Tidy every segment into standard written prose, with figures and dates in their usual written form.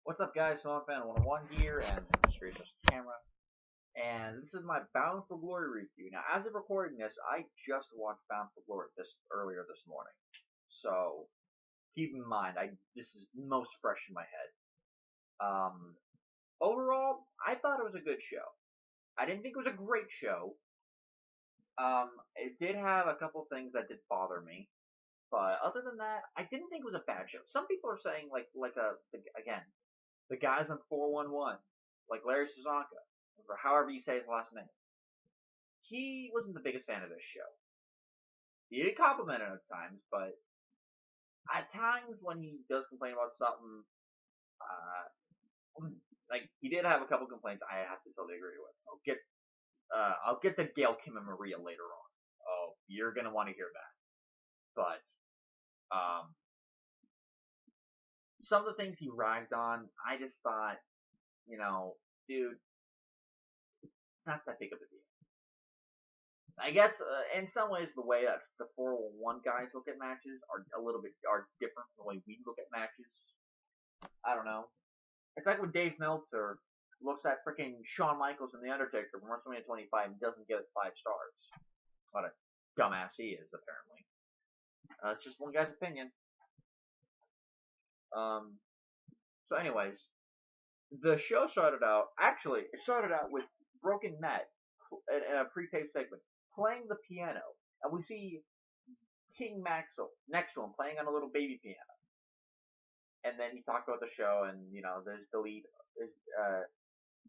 What's up, guys? So I'm Fan 101 here, and straight to the camera. And this is my Bound for Glory review. Now, as of recording this, I just watched Bound for Glory earlier this morning. So keep in mind, this is most fresh in my head. Overall, I thought it was a good show. I didn't think it was a great show. It did have a couple things that did bother me. But other than that, I didn't think it was a bad show. Some people are saying, again, the guys on 411, like Larry Sazonka, or however you say his last name, he wasn't the biggest fan of this show. He did compliment it at times, but at times when he does complain about something, like he did have a couple complaints I have to totally agree with. I'll get the Gail Kim and Maria later on. Oh, you're gonna want to hear that. But some of the things he ragged on, I just thought, dude, not that big of a deal. I guess in some ways the way that the 401 guys look at matches are different from the way we look at matches. I don't know. It's like when Dave Meltzer looks at freaking Shawn Michaels and The Undertaker from WrestleMania 25 and doesn't give it 5 stars. What a dumbass he is, apparently. It's just one guy's opinion. So anyways, the show started out with Broken Matt in a pre-tape segment playing the piano, and we see King Maxwell next to him playing on a little baby piano. And then he talked about the show, and there's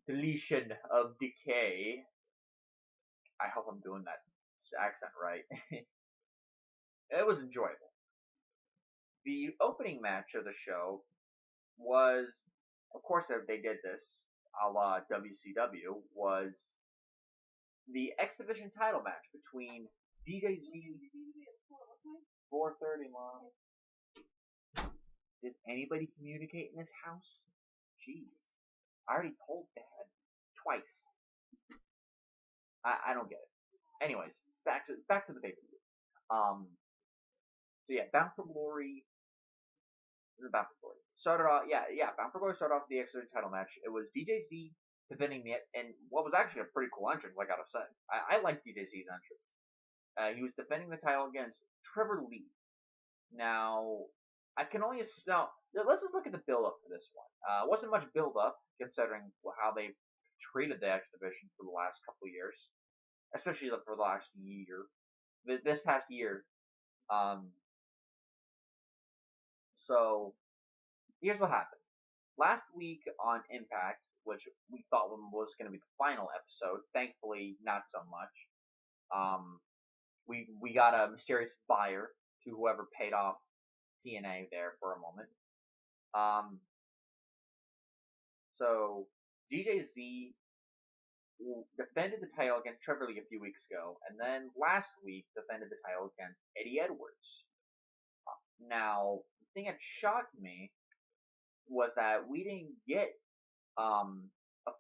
deletion of Decay. I hope I'm doing that accent right. It was enjoyable. The opening match of the show was, of course, they did this a la WCW, was the X Division title match between DJ Z. 4:30, Mom. Did anybody communicate in this house? Jeez. I already told Dad twice. I don't get it. Anyways, back to the pay-per-view. So yeah, Bound for Glory. Bound for Glory started off. Bound for Glory started off the X Division title match. It was DJ Z defending the, and what was actually a pretty cool entrance, I gotta say. I like DJ Z's entrance. He was defending the title against Trevor Lee. Now, I can only assume. Let's just look at the build-up for this one. Wasn't much build-up considering how they treated the X Division for the last couple of years, especially for the last year. This past year. So, here's what happened. Last week on Impact, which we thought was going to be the final episode, thankfully not so much. We got a mysterious buyer to whoever paid off TNA there for a moment. So DJ Z defended the title against Trevor Lee a few weeks ago, and then last week defended the title against Eddie Edwards. Now, the thing that shocked me was that we didn't get a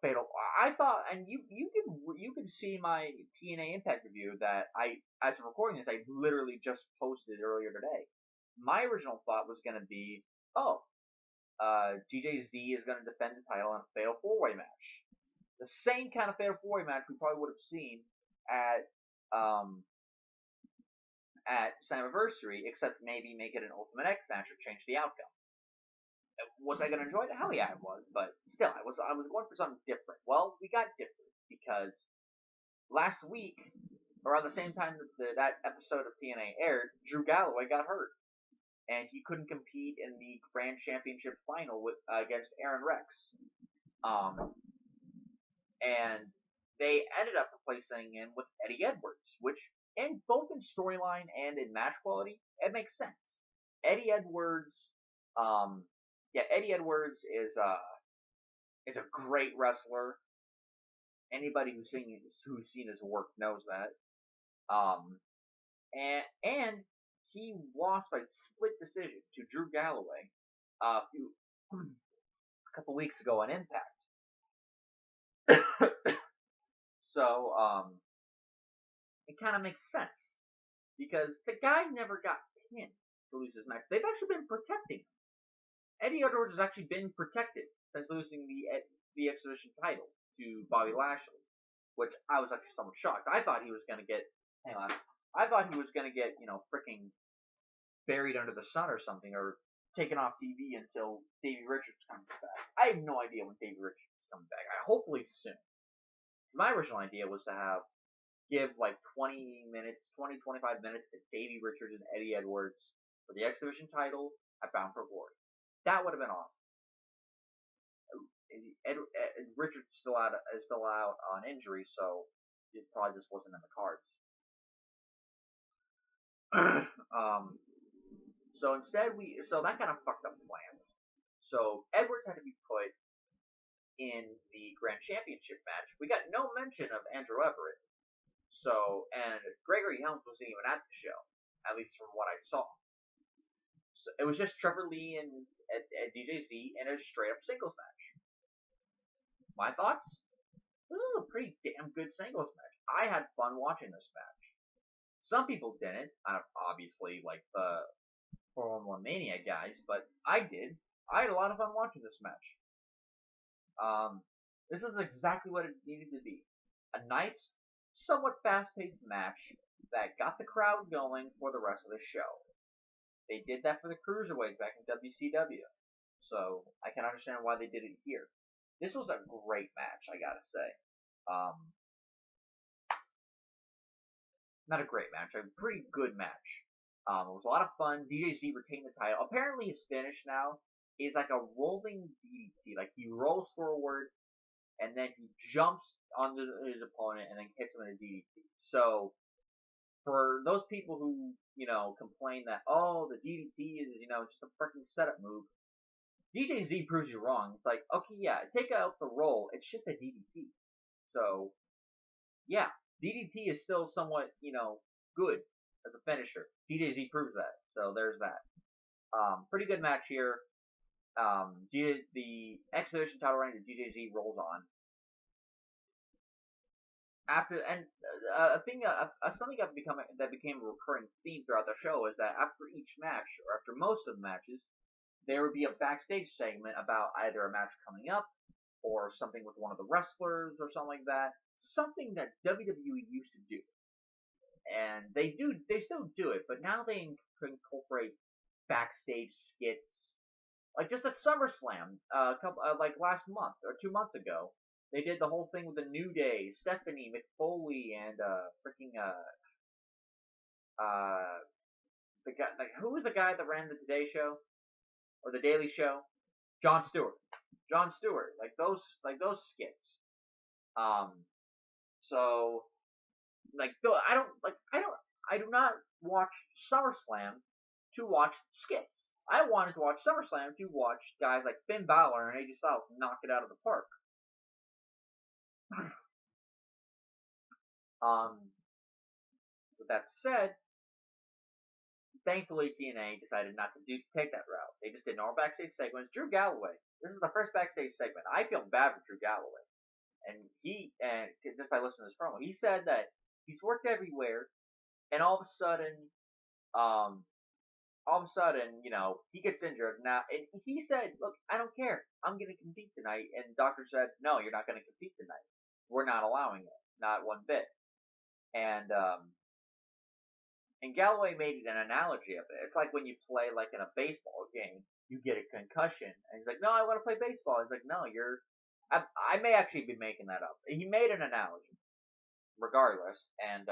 fatal. I thought, and you can see my TNA Impact review that as of recording this, I literally just posted earlier today. My original thought was going to be, DJ Z is going to defend the title in a fatal 4-way match. The same kind of fatal 4-way match we probably would have seen at Slammiversary, except maybe make it an Ultimate X match or change the outcome. Was I going to enjoy it? Hell yeah, I was. But still, I was going for something different. Well, we got different because last week, around the same time that episode of TNA aired, Drew Galloway got hurt, and he couldn't compete in the Grand Championship final against Aron Rex. And they ended up replacing him with Eddie Edwards, which, both in storyline and in match quality, it makes sense. Eddie Edwards is a great wrestler. Anybody who's seen his work knows that. And he lost by split decision to Drew Galloway a couple weeks ago on Impact. So it kind of makes sense because the guy never got pinned to lose his match. They've actually been protecting him. Eddie Edwards has actually been protected since losing the X Division title to Bobby Lashley, which I was actually somewhat shocked. I thought he was going to get, hang on, I thought he was going to get, freaking buried under the sun or something, or taken off TV until Davey Richards comes back. I have no idea when Davey Richards is coming back. Hopefully soon. My original idea was to give like 20 minutes, 25 minutes to Davey Richards and Eddie Edwards for the X Division title at Bound for Glory. That would have been awesome. Richards is still out on injury, so it probably just wasn't in the cards. So instead, so that kind of fucked up plans. So Edwards had to be put in the Grand Championship match. We got no mention of Andrew Everett. So, and Gregory Helms wasn't even at the show, at least from what I saw. So it was just Trevor Lee and DJZ in a straight up singles match. My thoughts? This is a pretty damn good singles match. I had fun watching this match. Some people didn't, obviously, like the 411 Mania guys, but I did. I had a lot of fun watching this match. This is exactly what it needed to be. A nice, somewhat fast-paced match that got the crowd going for the rest of the show. They did that for the Cruiserweights back in WCW, so I can understand why they did it here. This was a great match, I gotta say. Not a great match, a pretty good match. It was a lot of fun. DJZ retained the title. Apparently his finish now is like a rolling DDT. Like he rolls forward, and then he jumps onto his opponent, and then hits him in a DDT. So, for those people who, complain that, oh, the DDT is, just a freaking setup move, DJZ proves you wrong. It's like, okay, yeah, take out the roll. It's just a DDT. So, yeah, DDT is still somewhat, good as a finisher. DJZ proves that. So, there's that. Pretty good match here. The X Division title reign to DJZ rolls on. Something that became a recurring theme throughout the show is that after each match, or after most of the matches, there would be a backstage segment about either a match coming up, or something with one of the wrestlers, or something like that. Something that WWE used to do. And they still do it, but now they incorporate backstage skits. Like just at SummerSlam, like last month, or 2 months ago, they did the whole thing with the New Day, Stephanie, McFoley, and the guy, like, who was the guy that ran the Today Show or the Daily Show? Jon Stewart. Like those skits. So like I do not watch SummerSlam to watch skits. I wanted to watch SummerSlam to watch guys like Finn Balor and AJ Styles knock it out of the park. With that said, thankfully TNA decided not to take that route. They just did normal backstage segments. Drew Galloway. This is the first backstage segment. I feel bad for Drew Galloway, and just by listening to this promo, he said that he's worked everywhere, and all of a sudden, he gets injured. Now, and he said, look, I don't care. I'm going to compete tonight. And the doctor said, no, you're not going to compete tonight. We're not allowing it. Not one bit. And Galloway made an analogy of it. It's like when you play, like, in a baseball game, you get a concussion. And he's like, no, I want to play baseball. He's like, no, I may actually be making that up. He made an analogy. Regardless. And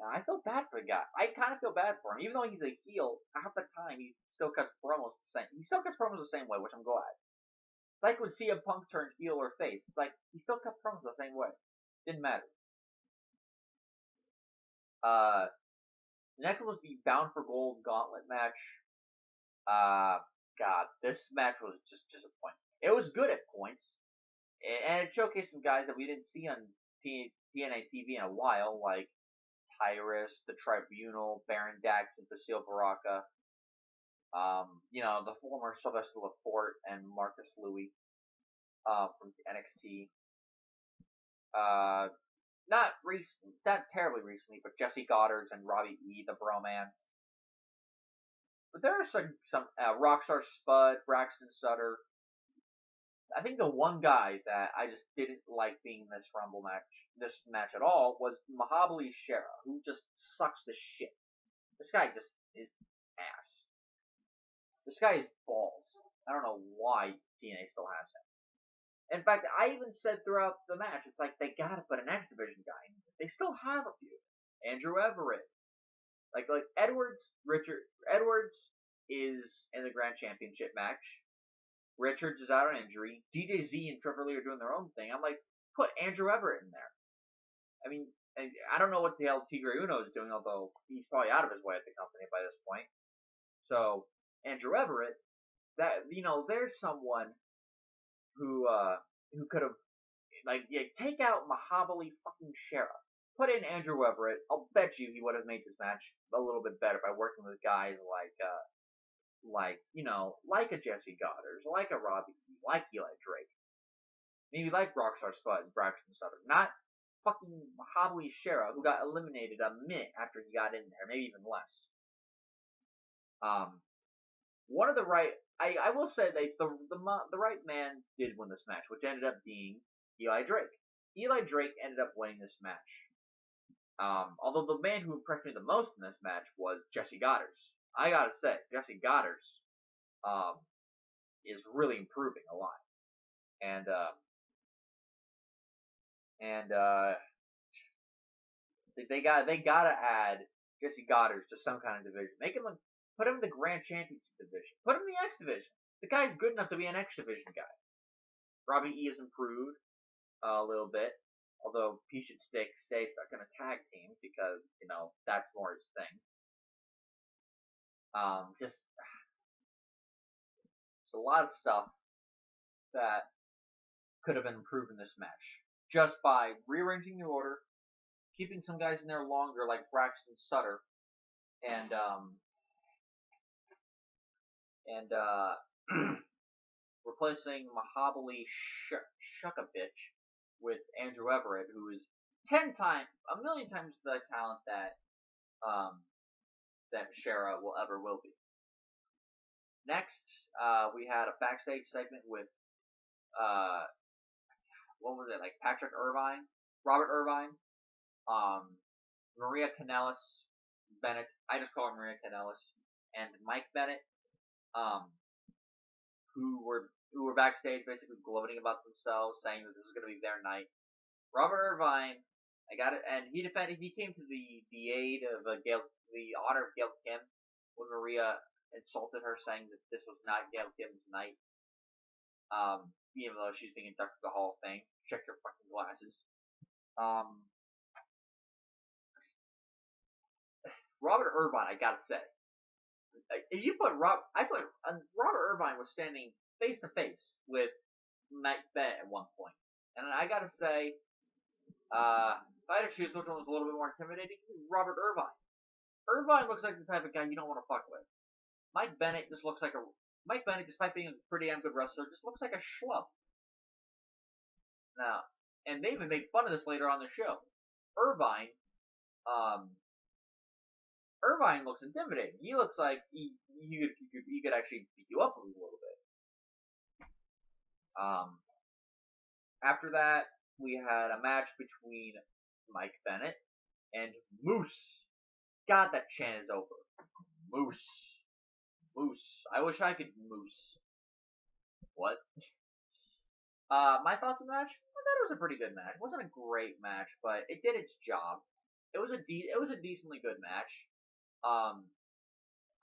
I feel bad for the guy. I kind of feel bad for him. Even though he's a heel, half the time he still cuts promos the same. He still cuts promos the same way, which I'm glad. It's like when CM Punk turned heel or face. It's like, he still cut promos the same way. Didn't matter. Next was the Bound for Gold Gauntlet match. God, this match was just disappointing. It was good at points. And it showcased some guys that we didn't see on TNA TV in a while, like Tyrus, the Tribunal, Baron Dax, and Facile Baraka. The former Sylvester LaPorte and Marcus Louis from NXT. Not terribly recently, but Jesse Goddard and Robbie E, the bromance. But there are some Rockstar Spud, Braxton Sutter. I think the one guy that I just didn't like being in this match at all, was Mahabali Shera, who just sucks the shit. This guy just is ass. This guy is balls. I don't know why TNA still has him. In fact, I even said throughout the match, it's like they gotta put an X Division guy in. They still have a few. Andrew Everett. Like Edwards is in the Grand Championship match. Richards is out on injury. DJ Z and Trevor Lee are doing their own thing. I'm like, put Andrew Everett in there. I mean, I don't know what the hell Tigre Uno is doing, although he's probably out of his way at the company by this point. So, Andrew Everett, there's someone who could have, take out Mahabali fucking Shera. Put in Andrew Everett. I'll bet you he would have made this match a little bit better by working with guys like a Jesse Goddard, like a Robbie, like Eli Drake. Maybe like Rockstar Spud and Braxton Sutter. Not fucking Mahabali Shera, who got eliminated a minute after he got in there, maybe even less. One of the right, I will say that the right man did win this match, which ended up being Eli Drake. Eli Drake ended up winning this match. Although the man who impressed me the most in this match was Jesse Goddard. I gotta say, Jesse Goddard is really improving a lot. And they gotta add Jesse Goddard to some kind of division. Put him in the Grand Championship division. Put him in the X Division. The guy's good enough to be an X Division guy. Robbie E has improved a little bit, although he should stay stuck in a tag team because that's more his thing. Just a lot of stuff that could have been improved in this match just by rearranging the order, keeping some guys in there longer like Braxton Sutter, and replacing Mahabali Shukovich with Andrew Everett, who is a million times the talent that Shera will be. Next, we had a backstage segment with what was it, Patrick Irvine, Robert Irvine, Maria Kanellis, Bennett. I just call her Maria Kanellis, and Mike Bennett, who were backstage basically gloating about themselves, saying that this is going to be their night. Robert Irvine, I got it, and he came to the aid of the honor of Gail Kim when Maria insulted her, saying that this was not Gail Kim's night. Even though she's being inducted to the Hall of Fame. Check your fucking glasses. Robert Irvine, I gotta say, if you put Robert Irvine was standing face to face with Mike Bennett at one point, and I gotta say, if I had to choose which one was a little bit more intimidating, Robert Irvine. Irvine looks like the type of guy you don't want to fuck with. Mike Bennett, despite being a pretty damn good wrestler, just looks like a schlub. Now, and they even made fun of this later on the show. Irvine looks intimidating. He looks like he could actually beat you up a little bit. After that, we had a match between Mike Bennett and Moose. God, that chant is over. Moose. I wish I could moose. What? My thoughts on the match? I thought it was a pretty good match. It wasn't a great match, but it did its job. It was a decently good match.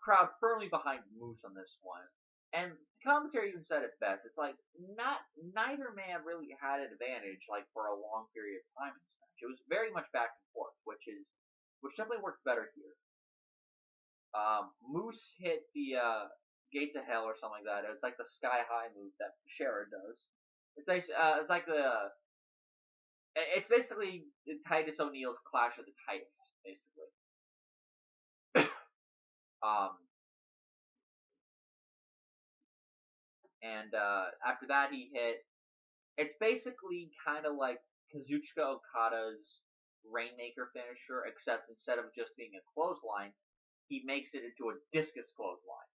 Crowd firmly behind Moose on this one. And the commentary even said it best. It's like neither man really had an advantage for a long period of time in this match. It was very much back and forth, which definitely worked better here. Moose hit the Gates of Hell or something like that. It's like the Sky High move that Shera does. It's basically Titus O'Neil's Clash of the Titans, basically. And after that he hit. It's basically kind of like Kazuchika Okada's Rainmaker finisher, except instead of just being a clothesline, he makes it into a discus clothesline.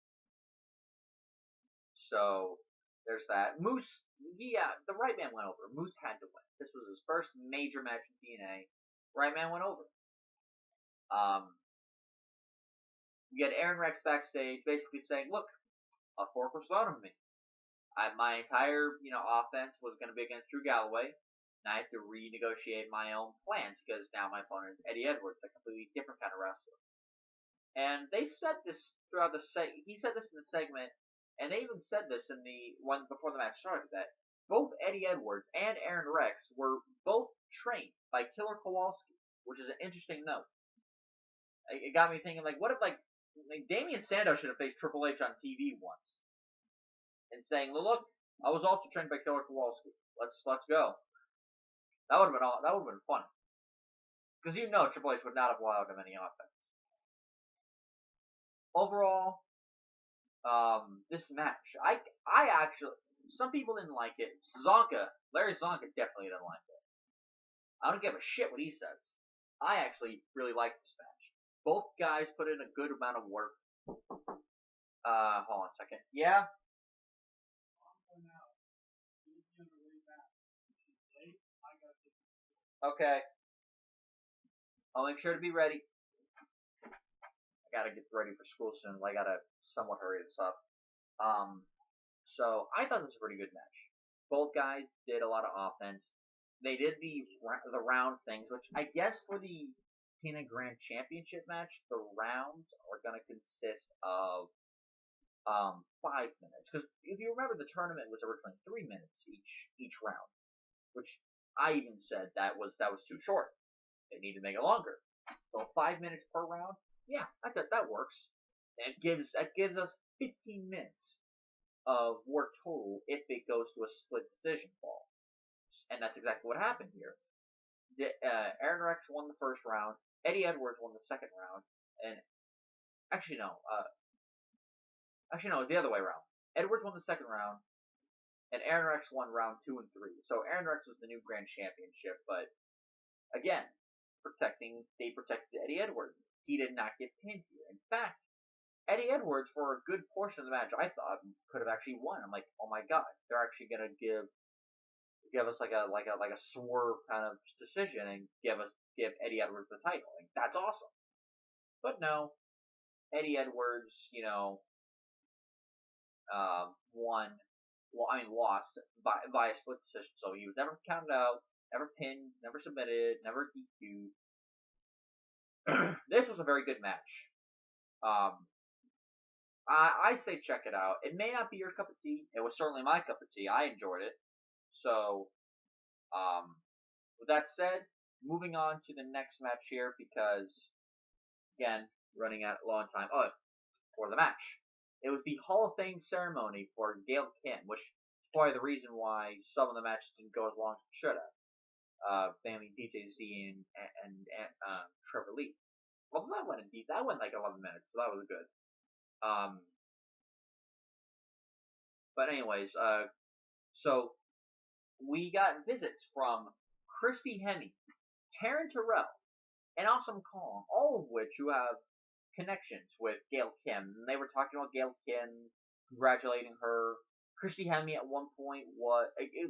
So there's that. Moose, the right man went over. Moose had to win. This was his first major match in TNA. Right man went over. We had Aron Rex backstage basically saying, look, a fork was thrown at me. My entire, offense was going to be against Drew Galloway, and I have to renegotiate my own plans because now my opponent is Eddie Edwards, a completely different kind of wrestler. And they said this throughout the he said this in the segment, and they even said this in the one before the match started, that both Eddie Edwards and Aron Rex were both trained by Killer Kowalski, which is an interesting note. It got me thinking, what if, Damian Sandow should have faced Triple H on TV once, and saying, look, I was also trained by Killer Kowalski. Let's go. That would have been fun. Because Triple H would not have allowed him any offense. Overall, this match, I actually, some people didn't like it. Larry Zonka definitely didn't like it. I don't give a shit what he says. I actually really like this match. Both guys put in a good amount of work. Hold on a second. Yeah? Okay. I'll make sure to be ready. I gotta get ready for school soon. I gotta somewhat hurry this up. So I thought this was a pretty good match. Both guys did a lot of offense. They did the round things, which I guess for the TNA Grand Championship match, the rounds are gonna consist of 5 minutes. Because if you remember, the tournament was originally 3 minutes each round, which I even said that was too short. They need to make it longer. So 5 minutes per round, yeah, I thought that works. That gives us 15 minutes of work total if it goes to a split decision fall, and that's exactly what happened here. Aron Rex won the first round. Eddie Edwards won the second round, and actually no, the other way around. Edwards won the second round, and Aron Rex won round 2 and 3. So Aron Rex was the new Grand Championship, but again, they protected Eddie Edwards. He did not get pinned here. In fact, Eddie Edwards, for a good portion of the match, I thought could have actually won. I'm like, oh my god, they're actually gonna give us like a swerve kind of decision and give Eddie Edwards the title. Like, that's awesome. But no, Eddie Edwards, lost by a split decision. So he was never counted out, never pinned, never submitted, never DQ'd. This was a very good match. I say check it out. It may not be your cup of tea. It was certainly my cup of tea. I enjoyed it. So, with that said, moving on to the next match here, because, again, running out low on time. Oh, for the match. It was the Hall of Fame ceremony for Gail Kim, which is probably the reason why some of the matches didn't go as long as it should have. Family DJZ and Trevor Lee. Well, that went like 11 minutes, so that was good. But anyways, so we got visits from Christy Hemme, Taryn Terrell, and Awesome Kong, all of which who have connections with Gail Kim. And they were talking about Gail Kim, congratulating her. Christy Hemme at one point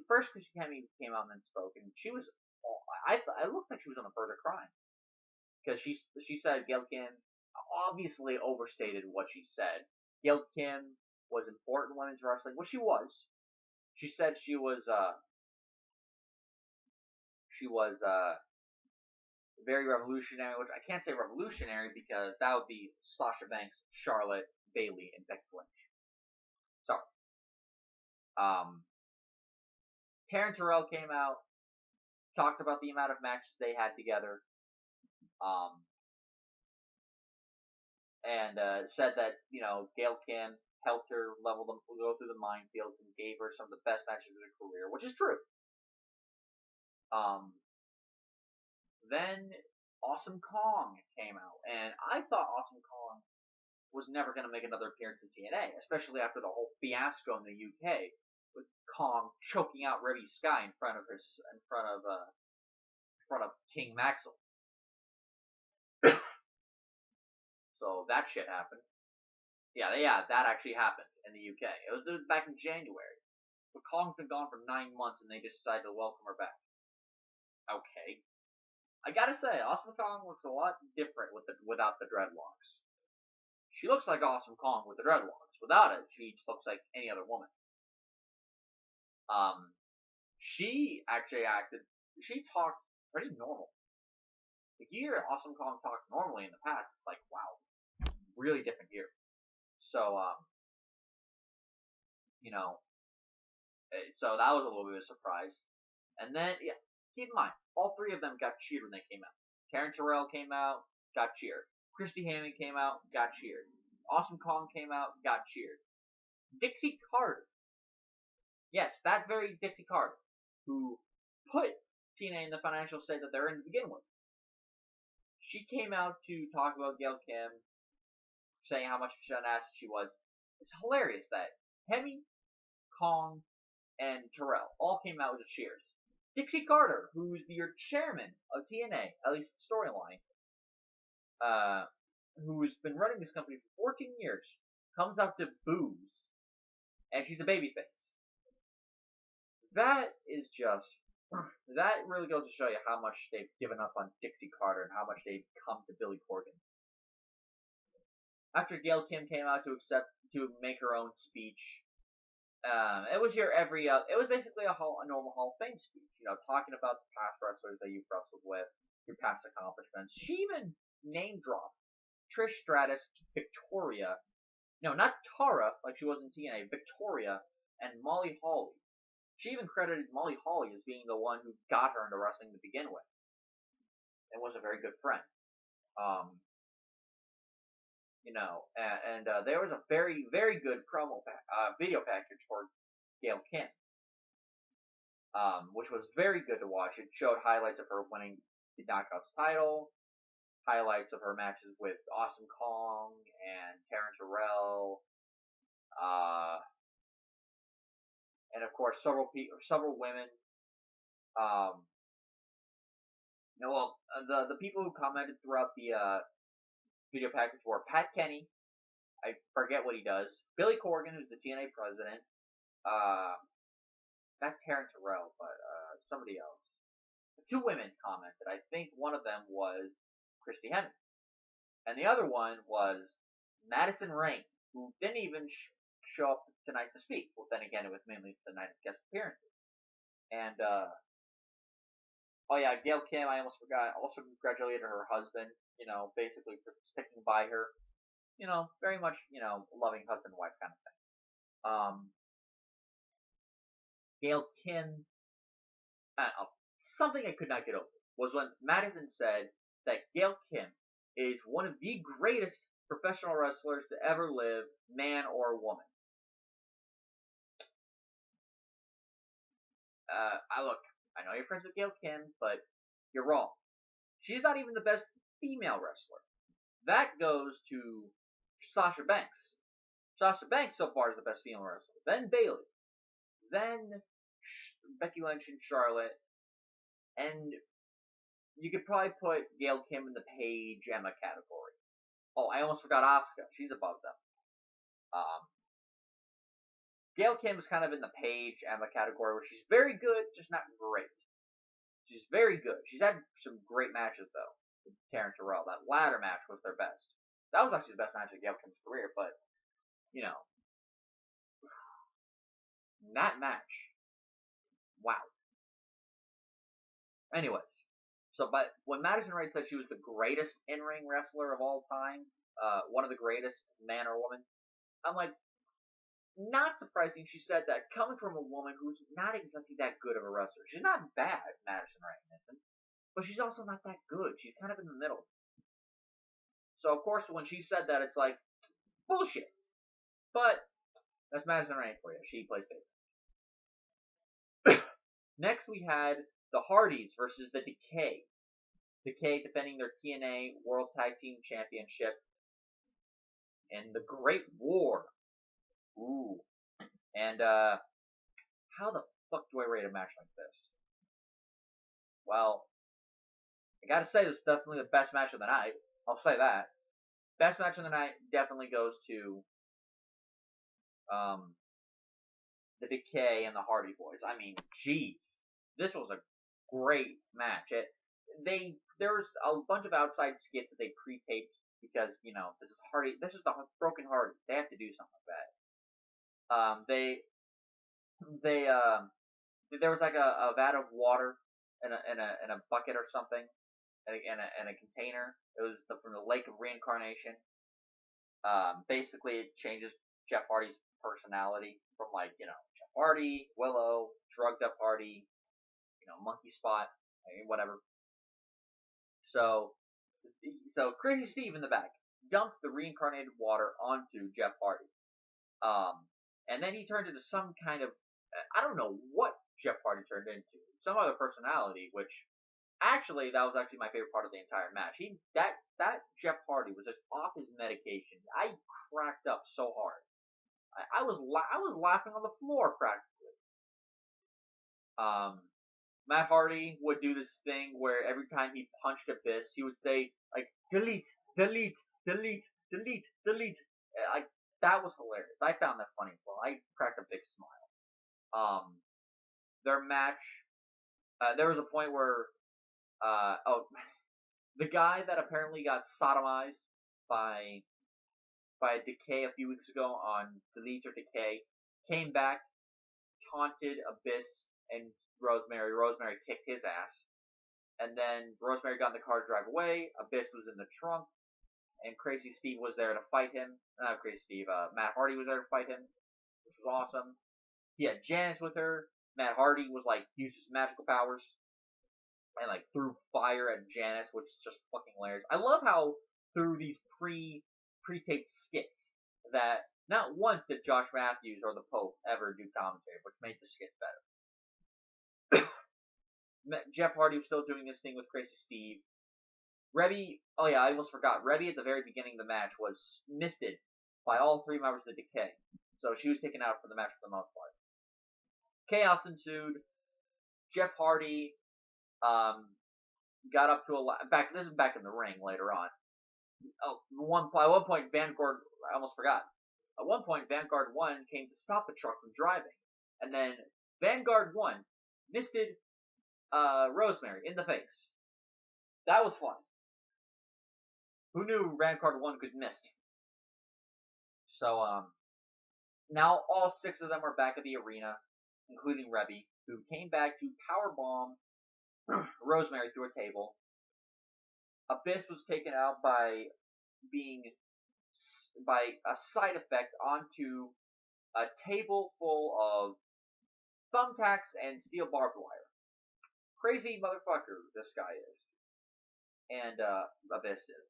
first Christy Hemme came out and then spoke, and she was, I looked like she was on the verge of crying. Because she said Gail Kim obviously overstated what she said. Gail Kim was important in women's wrestling, which she was. She said she was very revolutionary, which I can't say revolutionary because that would be Sasha Banks, Charlotte, Bayley, and Becky Lynch. Sorry. Taryn Terrell came out, talked about the amount of matches they had together, and said that, Gail Kim helped her go through the minefields and gave her some of the best matches of her career, which is true. Then Awesome Kong came out, and I thought Awesome Kong was never going to make another appearance in TNA, especially after the whole fiasco in the UK with Kong choking out Reby Sky in front of King Maxwell. So that shit happened. Yeah, that actually happened in the UK. It was back in January. But Kong's been gone for 9 months, and they just decided to welcome her back. Okay. I gotta say, Awesome Kong looks a lot different without the dreadlocks. She looks like Awesome Kong with the dreadlocks. Without it, she just looks like any other woman. She actually she talked pretty normal. If you hear Awesome Kong talk normally in the past, it's like, wow, really different here. So, so that was a little bit of a surprise. And then, yeah, keep in mind, all 3 of them got cheered when they came out. Taryn Terrell came out, got cheered. Christy Heyman came out, got cheered. Awesome Kong came out, got cheered. Dixie Carter. Yes, that very Dixie Carter, who put TNA in the financial state that they're in to begin with. She came out to talk about Gail Kim, saying how much of an ass she was. It's hilarious that Hemi, Kong, and Terrell all came out with cheers. Dixie Carter, who's your chairman of TNA, at least the storyline, who's been running this company for 14 years, comes out to boos, and she's a babyface. That really goes to show you how much they've given up on Dixie Carter and how much they've come to Billy Corgan. After Gail Kim came out to make her own speech, it was it was basically a normal Hall of Fame speech, talking about the past wrestlers that you've wrestled with, your past accomplishments. She even name dropped Trish Stratus, Victoria, no, not Tara, like she was in TNA, Victoria, and Molly Holly. She even credited Molly Holly as being the one who got her into wrestling to begin with, and was a very good friend. There was a very, very good promo video package for Gail Kim, which was very good to watch. It showed highlights of her winning the Knockouts title, highlights of her matches with Awesome Kong and Taryn Terrell, and of course several women. The people who commented throughout the video package were Pat Kenny, I forget what he does, Billy Corgan, who's the TNA president, not Taryn Terrell, but somebody else. 2 women commented. I think one of them was Christy Hemme, and the other one was Madison Rayne, who didn't even show up tonight to speak. Well, then again, it was mainly tonight of guest appearances. And Gail Kim, I almost forgot, also congratulated her husband, basically for sticking by her. Very much, loving husband-wife kind of thing. Gail Kim, something I could not get over was when Madison said that Gail Kim is one of the greatest professional wrestlers to ever live, man or woman. I know you're friends with Gail Kim, but you're wrong. She's not even the best female wrestler. That goes to Sasha Banks. Sasha Banks so far is the best female wrestler. Then Bayley. Then Becky Lynch and Charlotte. And you could probably put Gail Kim in the Paige Emma category. Oh, I almost forgot Asuka. She's above them. Gail Kim is kind of in the Paige Emma category where she's very good, just not great. She's very good. She's had some great matches, though, with Taryn Terrell. That ladder match was their best. That was actually the best match of Gail Kim's career, but, that match, wow. Anyways, but when Madison Rayne said she was the greatest in-ring wrestler of all time, one of the greatest, man or woman, I'm like, not surprising she said that coming from a woman who's not exactly that good of a wrestler. She's not bad, Madison Rayne isn't, but she's also not that good. She's kind of in the middle. So, of course, when she said that, it's like, bullshit. But that's Madison Rayne for you. She plays baseball. Next, we had the Hardys versus the Decay. Decay defending their TNA World Tag Team Championship in the Great War. Ooh. And, how the fuck do I rate a match like this? Well, I gotta say, this is definitely the best match of the night. I'll say that. Best match of the night definitely goes to the Decay and the Hardy Boys. I mean, jeez, this was a great match. There was a bunch of outside skits that they pre-taped because this is the Broken Hardy. They have to do something like that. There was like a vat of water in a bucket or something, in a container. It was from the Lake of Reincarnation. Basically, it changes Jeff Hardy's personality from Jeff Hardy, Willow, drugged up Hardy, monkey spot, whatever. So Crazy Steve in the back dumped the reincarnated water onto Jeff Hardy. And then he turned into some kind of, I don't know what Jeff Hardy turned into, some other personality, which actually, that was actually my favorite part of the entire match. That Jeff Hardy was just off his medication. I cracked up so hard. I was laughing on the floor practically. Matt Hardy would do this thing where every time he punched Abyss, he would say like delete, delete, delete, delete, delete. That was hilarious. I found that funny as well. I cracked a big smile. Their match, there was a point where the guy that apparently got sodomized by Decay a few weeks ago on Delete or Decay came back, taunted Abyss and Rosemary. Rosemary kicked his ass, and then Rosemary got in the car to drive away. Abyss was in the trunk, and Crazy Steve was there to fight him. Not Crazy Steve. Matt Hardy was there to fight him, which was awesome. He had Janice with her. Matt Hardy was used his magical powers and threw fire at Janice, which is just fucking hilarious. I love how through these pre-taped skits that not once did Josh Matthews or the Pope ever do commentary, which made the skits better. Jeff Hardy was still doing his thing with Crazy Steve. Rebby, oh yeah, I almost forgot. Rebby at the very beginning of the match was misted by all three members of the Decay, so she was taken out for the match for the most part. Chaos ensued. Jeff Hardy got up to this is back in the ring later on. At one point, Vanguard, I almost forgot. At one point, Vanguard 1 came to stop the truck from driving, and then Vanguard 1 misted Rosemary in the face. That was fun. Who knew Vanguard 1 could miss? So, now all 6 of them are back at the arena, including Rebby, who came back to powerbomb Rosemary through a table. Abyss was taken out by a side effect onto a table full of thumbtacks and steel barbed wire. Crazy motherfucker this guy is. And Abyss is.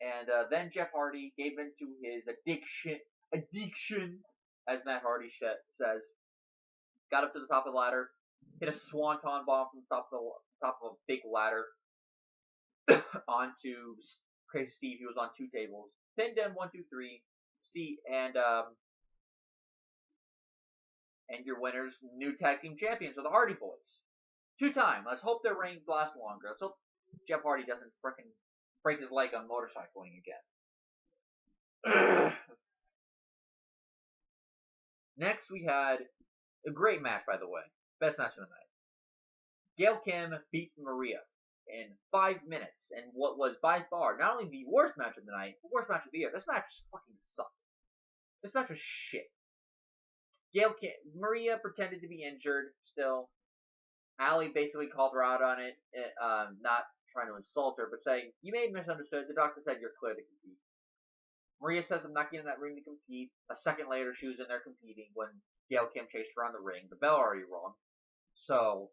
And then Jeff Hardy gave in to his addiction, as Matt Hardy says. Got up to the top of the ladder, hit a swanton bomb from the top of a big ladder onto Crazy Steve. He was on 2 tables. Pinned him 1, 2, 3. Steve and your winners, new tag team champions are the Hardy Boys. 2-time. Let's hope their reigns last longer. Let's hope Jeff Hardy doesn't frickin' break his leg on motorcycling again. Next, we had a great match, by the way. Best match of the night. Gail Kim beat Maria in 5 minutes, and what was by far not only the worst match of the night, the worst match of the year. This match fucking sucked. This match was shit. Maria pretended to be injured still. Allie basically called her out on it, not trying to insult her, but saying, "You may have misunderstood. The doctor said you're clear to compete." Maria says, "I'm not getting in that ring to compete." A second later, she was in there competing when Gail Kim chased her on the ring. The bell already rung. So,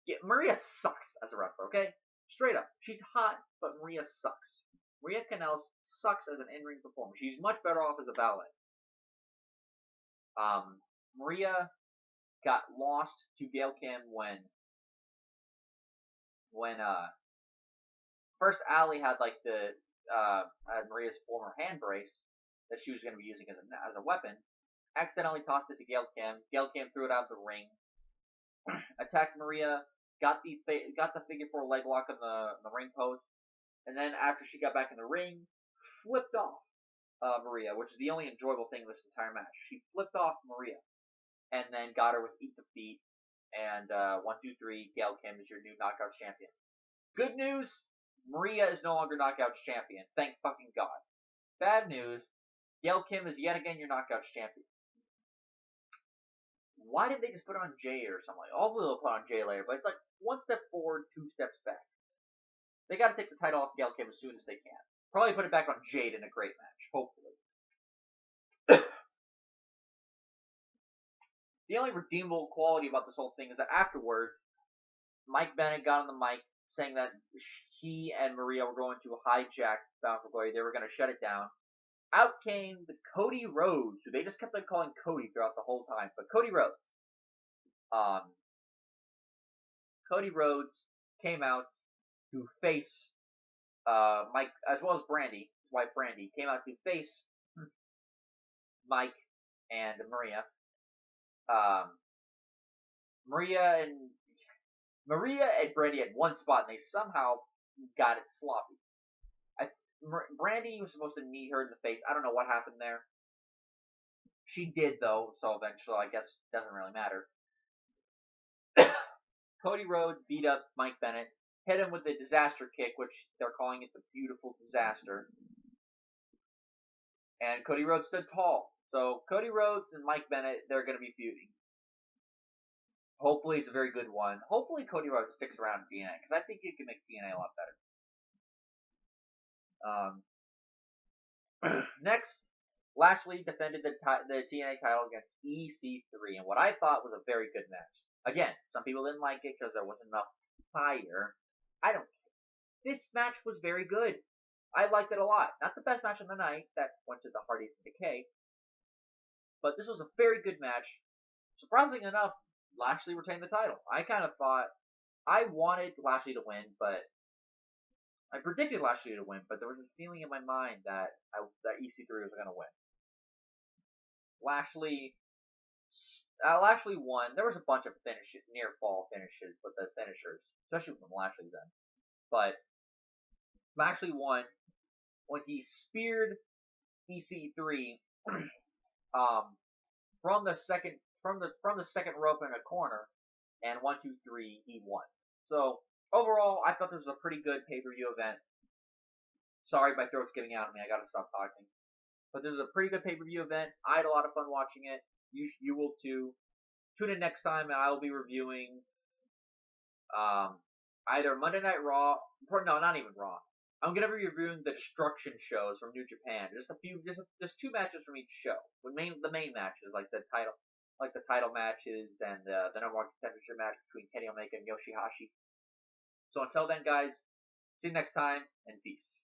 yeah, Maria sucks as a wrestler, okay? Straight up. She's hot, but Maria sucks. Maria Kanellis sucks as an in-ring performer. She's much better off as a ballet. Maria got lost to Gail Kim when first Allie had had Maria's former hand brace that she was going to be using as a weapon. Accidentally tossed it to Gail Kim. Gail Kim threw it out of the ring. Attacked Maria. Got the figure 4 leg lock on the ring post. And then after she got back in the ring, flipped off Maria, which is the only enjoyable thing in this entire match. She flipped off Maria and then got her with Eat the Feet. And 1, 2, 3, Gail Kim is your new Knockouts champion. Good news, Maria is no longer Knockouts champion. Thank fucking God. Bad news, Gail Kim is yet again your Knockouts champion. Why didn't they just put it on Jay or something? Hopefully they'll put it on Jay later, but it's like 1 step forward, 2 steps back. They gotta take the title off Gail Kim as soon as they can. Probably put it back on Jade in a great match, hopefully. The only redeemable quality about this whole thing is that afterwards, Mike Bennett got on the mic saying that he and Maria were going to hijack Bound for Glory. They were going to shut it down. Out came the Cody Rhodes, who they just kept on calling Cody throughout the whole time. But Cody Rhodes. Cody Rhodes came out to face Mike, as well as Brandy, his wife Brandy, came out to face Mike and Maria. Maria and Brandy had one spot, and they somehow got it sloppy. Brandy was supposed to knee her in the face. I don't know what happened there. She did, though, so eventually, I guess it doesn't really matter. Cody Rhodes beat up Mike Bennett, hit him with the disaster kick, which they're calling it the Beautiful Disaster. And Cody Rhodes stood tall. So Cody Rhodes and Mike Bennett, they're going to be feuding. Hopefully it's a very good one. Hopefully Cody Rhodes sticks around in TNA, because I think he can make TNA a lot better. Next, Lashley defended the TNA title against EC3 in what I thought was a very good match. Again, some people didn't like it because there wasn't enough fire. I don't care. This match was very good. I liked it a lot. Not the best match of the night that went to the Hardys and Decay, but this was a very good match. Surprisingly enough, Lashley retained the title. I kind of thought, I wanted Lashley to win, but I predicted Lashley to win, but there was this feeling in my mind that EC3 was going to win. Lashley won. There was a bunch of near fall finishes, but the finishers, especially from Lashley's end. But Lashley won when he speared EC3 from the second rope in a corner, and 1, 2, 3, he won. So overall, I thought this was a pretty good pay-per-view event. Sorry, my throat's giving out on me. I gotta stop talking. But this was a pretty good pay-per-view event. I had a lot of fun watching it. You will too. Tune in next time, and I will be reviewing either Monday Night Raw. No, not even Raw. I'm gonna be reviewing the Destruction shows from New Japan. Just 2 matches from each show. The main matches, like the title matches and the number 1 contendership match between Kenny Omega and Yoshihashi. So until then, guys, see you next time, and peace.